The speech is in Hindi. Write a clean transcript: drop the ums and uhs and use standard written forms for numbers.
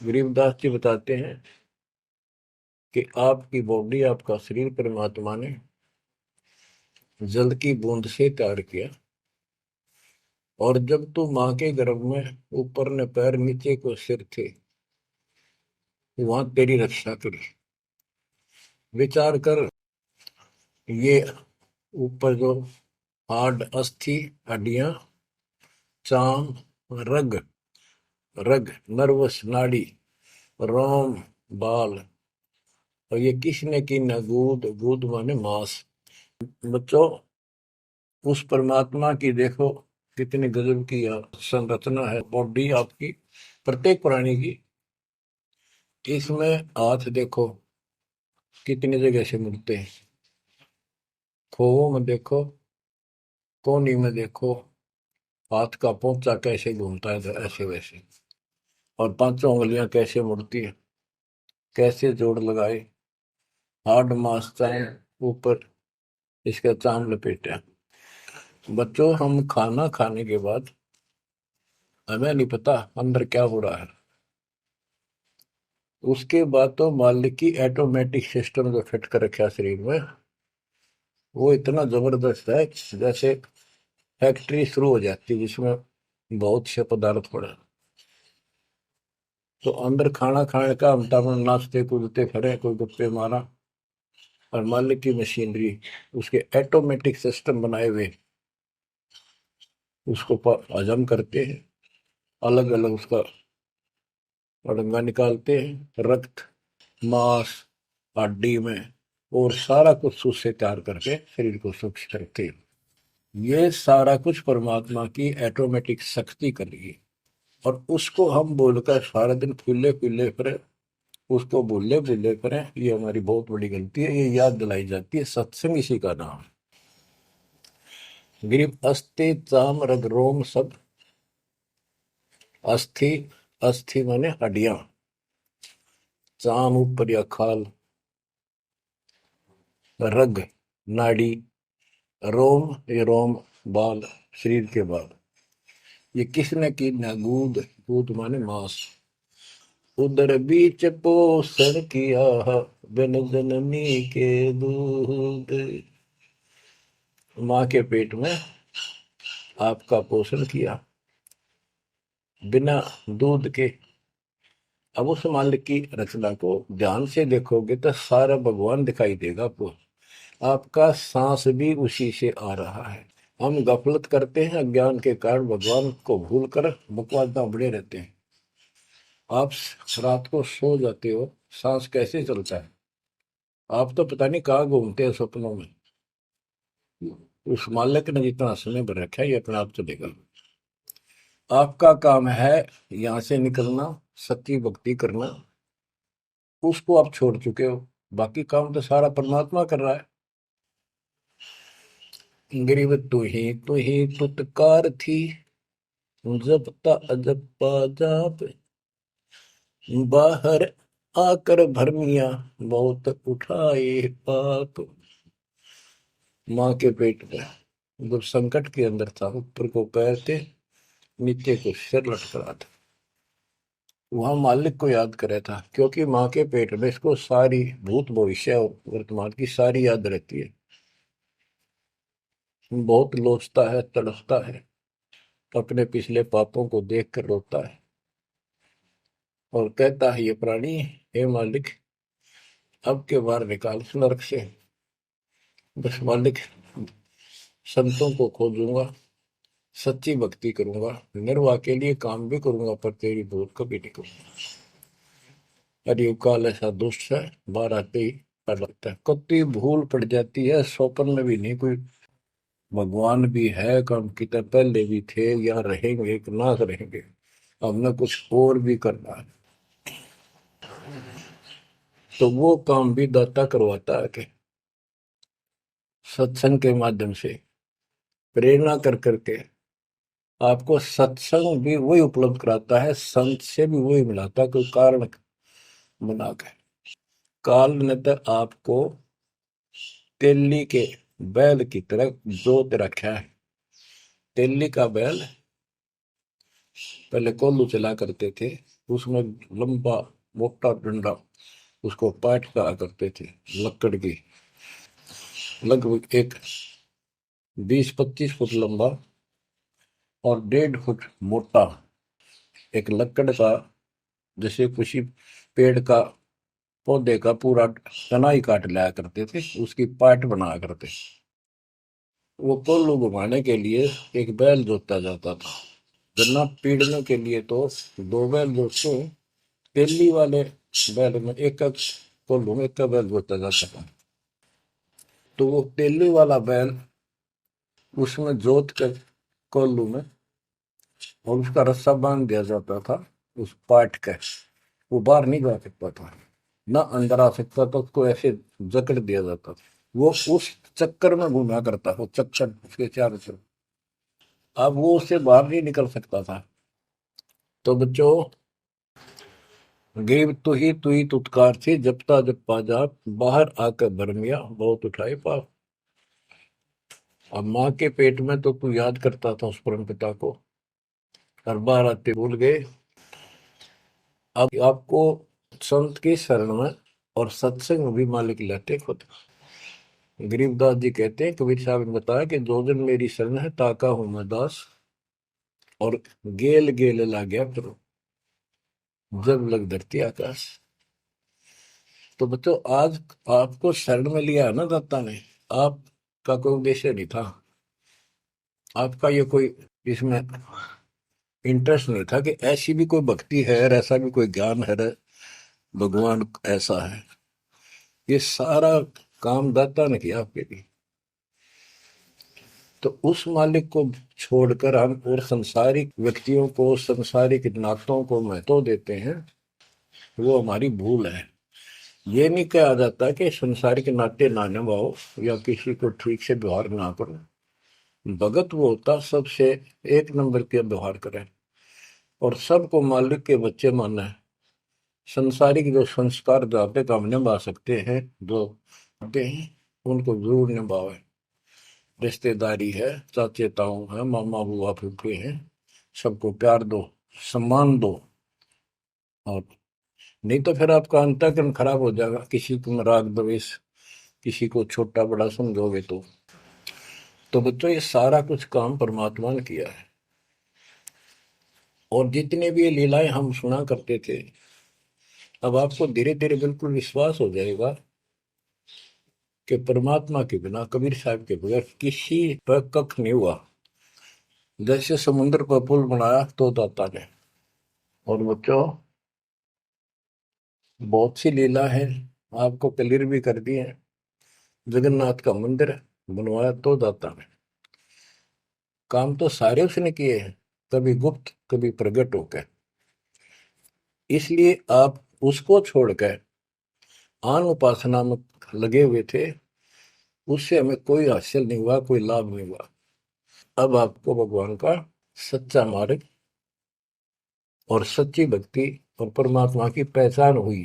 गरीबदास जी बताते हैं कि आपकी बॉडी, आपका शरीर परमात्मा ने जल की बूंद से तैयार किया, और जब तू माँ के गर्भ में ऊपर ने पैर नीचे को सिर थे, वहां तेरी रक्षा करी। विचार कर, ये ऊपर जो हार्ड, अस्थि, हड्डियां, चाम, रग, रग, नर्वस, नाड़ी, रोम, बाल, और ये किसने की न गूद, गूद माने मांस। बच्चों, उस परमात्मा की देखो कितनी गजब की संरचना है बॉडी आपकी, प्रत्येक प्राणी की। इसमें हाथ देखो कितनी जगह से मुड़ते हैं, खोवों में देखो, कोहनी में देखो, हाथ का पोंचा कैसे घूमता है ऐसे वैसे, और पांचों उंगलियां कैसे मुड़ती है, कैसे जोड़ लगाए, हार्ड मास चाम ऊपर, इसका चाम लपेटा। बच्चों, हम खाना खाने के बाद हमें नहीं पता अंदर क्या हो रहा है। उसके बाद तो मालिक की ऑटोमेटिक सिस्टम जो फिट कर रखा शरीर में, वो इतना जबरदस्त है जैसे फैक्ट्री शुरू हो जाती है जिसमें बहुत से पदार्थ पड़े। तो अंदर खाना खाने का हम तब नाचते कूदते खड़े, कोई गप्पे मारा, और मालिक की मशीनरी, उसके ऑटोमेटिक सिस्टम बनाए हुए उसको हजम करते हैं, अलग अलग उसका अड़ंगा निकालते हैं, रक्त, मांस, हड्डी में, और सारा कुछ उससे तैयार करके शरीर को सुरक्षित रखते हैं। ये सारा कुछ परमात्मा की ऑटोमेटिक शक्ति कर रही है, और उसको हम बोलकर सारा दिन फूले फूले फिरे, उसको भूले भूले करें, ये हमारी बहुत बड़ी गलती है। ये याद दिलाई जाती है, सत्संग इसी का नाम है। गिरीब अस्थि चाम रग रोम सब, अस्थि, अस्थि माने हड्डियां, चाम ऊपर या खाल, रग नाड़ी, रोम ये रोम, बाल शरीर के बाल, ये किसने की ना गूद, गूद माने मांस, उदर बीच पोषण किया, बिन जननी के दूध। माँ के पेट में आपका पोषण किया बिना दूध के। अब उस मालिक की रचना को ध्यान से देखोगे तो सारा भगवान दिखाई देगा आपको। आपका सांस भी उसी से आ रहा है। हम गफलत करते हैं, अज्ञान के कारण भगवान को भूल कर बकवास में बड़े रहते हैं। आप रात को सो जाते हो, सांस कैसे चलता है, आप तो पता नहीं कहाँ घूमते हैं सपनों में। उस मालिक ने जितना समय भर रखा है, ये अपने आप चलेगा। आपका काम है यहाँ से निकलना, सच्ची भक्ति करना, उसको आप छोड़ चुके हो, बाकी काम तो सारा परमात्मा कर रहा है। गरीब तू ही तुतकार थी, जपता अजपा जाप, बाहर आकर भरमिया, बहुत उठाए पाप। माँ के पेट में जब संकट के अंदर था, ऊपर को पैर थे, नीचे को सिर लटक रहा था, वहां मालिक को याद करे था, क्योंकि माँ के पेट में इसको सारी भूत भविष्य और वर्तमान की सारी याद रहती है। बहुत लोचता है, तड़पता है, अपने पिछले पापों को देख कर रोता है, और कहता है ये प्राणी, हे मालिक, अब के बार निकाल इस नरक से। बस मालिक, संतों को खोजूंगा, सच्ची भक्ति करूंगा, निर्वाह के लिए काम भी करूंगा, पर तेरी भूल कभी नहीं करूंगा। अरे काल ऐसा दुष्ट है, बाहर आते ही पड़ लगता है, कति भूल पड़ जाती है, स्वप्न में भी नहीं कोई भगवान भी है, काम कितने पहले भी थे या रहेंगे कि ना रहेंगे, हमने कुछ और भी करना है। तो वो काम भी दाता करवाता है कि सत्संग के माध्यम से प्रेरणा कर करके आपको सत्संग भी वही उपलब्ध कराता है, संत से भी वही मिलाता है, कोई कारण बना के। काल ने तो आपको तेली के बैल की तरह जोत रखा है। तेली का बैल पहले कोल्हू चला करते थे, उसमें लंबा मोटा डंडा, उसको पाट कहा करते थे, लकड़ की, लगभग एक 20-25 फुट लंबा और 1.5 फुट मोटा, एक लकड़ का, जैसे किसी पेड़ का, पौधे का पूरा तना ही काट लाया करते थे, उसकी पाट बनाया करते। वो कोल्लू घुमाने के लिए एक बैल जोता जाता था। गन्ना पीड़ने के लिए तो 2 बैल जोतते, तेली वाले बैल में एक एक कोल्लू में एक बैल जोता जाता था। तो वो तेली वाला बैल उसमें जोत कर कोल्लू में, और उसका रस्सा बांध दिया जाता था उस पाट के, वो बाहर नहीं जा सकता था, ना अंदर आ सकता था, उसको ऐसे जकड़ दिया जाता था। वो उस चक्कर में घूमा करता, वो चक्कर उसके चारों तरफ, अब वो उससे बाहर नहीं निकल सकता था। तो बच्चों, गरीब तू ही तुतकार थी, जपता जब पाजा, बाहर आकर भरमिया, बहुत उठाए पाप। अब माँ के पेट में तो तू याद करता था उस परम पिता को, हर बार आते भूल गए। अब आपको संत की शरण में और सत्संग में भी मालिक लेते खुद। गरीबदास जी कहते हैं, कबीर साहब ने बताया कि जो जन मेरी शरण है ताका हूं मैं दास, और गेल गेल ला गया करो जब लग धरती आकाश। तो बच्चों, आज आपको शरण में लिया है ना दाता ने, आपका कोई उद्देश्य नहीं था, आपका ये कोई इसमें इंटरेस्ट नहीं था कि ऐसी भी कोई भक्ति है और ऐसा भी कोई ज्ञान है, भगवान ऐसा है। ये सारा काम दाता ने किया आपके लिए। तो उस मालिक को छोड़कर हम और संसारिक व्यक्तियों को, संसारिक नातों को महत्व देते हैं, वो हमारी भूल है। ये नहीं कहा जाता कि संसारिक नाते ना निभाओ या किसी को ठीक से व्यवहार ना करो। भगत वो होता सबसे एक नंबर के व्यवहार करे और सबको मालिक के बच्चे माने। संसारिक जो संस्कार जाते काम निभा सकते हैं, जो आते हैं उनको जरूर निभावे। रिश्तेदारी है, चाचे ताऊ है, मामा बुआ फूफे हैं, सबको प्यार दो, सम्मान दो। और नहीं तो फिर आपका अंतःकरण खराब हो जाएगा, किसी को राग द्वेष, किसी को छोटा बड़ा समझोगे तो बच्चों, ये सारा कुछ काम परमात्मा ने किया है। और जितने भी ये लीलाएं हम सुना करते थे, अब आपको धीरे धीरे बिल्कुल विश्वास हो जाएगा कि परमात्मा के बिना, कबीर साहब के बगैर किसी पर कख नहीं हुआ। जैसे समुद्र पर पुल बनाया तो दाता ने। और बच्चों, बहुत सी लीला है, आपको क्लियर भी कर दी है। जगन्नाथ का मंदिर बनवाया तो दाता ने। काम तो सारे उसने किए हैं, कभी गुप्त कभी प्रकट होकर। इसलिए आप उसको छोड़कर आन उपासना में लगे हुए थे, उससे हमें कोई हासिल नहीं हुआ, कोई लाभ नहीं हुआ। अब आपको भगवान का सच्चा मार्ग और सच्ची भक्ति और परमात्मा की पहचान हुई।